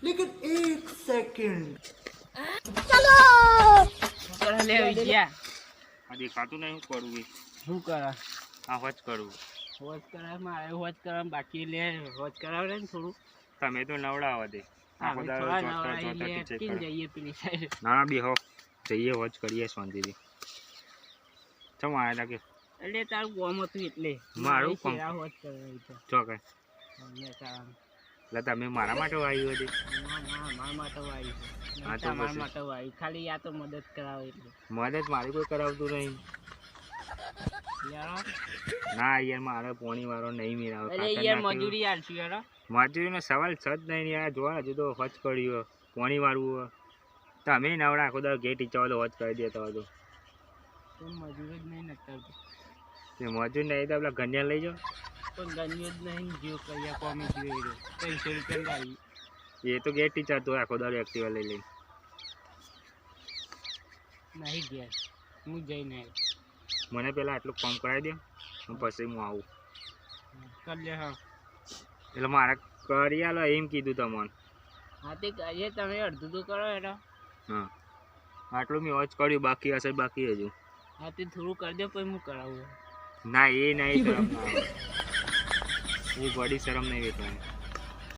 लेकिन एक सेकंड ચલો લે વિદ્યા આ દેખાતું નહીં હું કરું એ શું કરા આ હોજ કરું હોજ કરાવ મારે હોજ કરાવ બાકી લે હોજ કરાવે ને થોડું તમે તો નવડાવો દે આખો આપણે દાડો થોડા જોતા નવરાઈ જોતા લે ટીચર કેમ કરે જઈએ પેલી સાઈડ ના બેહો જઈએ હોજ કરીએ શાંતિથી ચમ આયા તા કે એટલે તારું ગોમ હતું એટલે મારું કોમ? શેરા હોજ કરાવી તો જો કઈ મહેસાણામાં. એટલે તમે મારા માટે આવી હતી ના ના મારા માટે વાઈ છે હા તો તમારા પછી. માટે વાઈ ખાલી આ તો મદદ કરાવે એટલે મદદ મારી કોઈ કરાવતું નહીં યાર ના યાર મારે પોણી વાળો નહીં મેળાવે અરે યાર મજૂરી આલશું યાર મજૂરીનો સવાલ છે જ નહીં યાર જોવા હજુ તો હોજ કર્યું પોણી વાળવું તમે નવડા આખો દાડો ગેટ ઈચાવો હોજ કરી દેતા હતો તો મજૂર જ નહીં નકર તે મજૂર નહીં તો પેલા ગન્યા લઈ જાઓ પણ ગમ્યું જ નહીં જીવ કયા કોમી જીવ એ 300 રૂપિયા ગાડી એ તો ગેટ ટીચર તો આખો દાડો એક્ટિવા લઈ લઈ નહીં ગયા હું જઈને મને પેલા આટલું કામ કરાવી દે પછી હું આવું કર લે હા એટલે મારે કરી આલો એમ કીધું તમને હા તે કરીએ તમે અડધું તો કરો એનો હા આટલું મેં હોજ કર્યું બાકી હશે બાકી હજુ હા તે થોડું કરી દો પછી હું કરાવું ના એ નહીં શરમ ના આવે એ બડી શરમ નહીં વેચવાની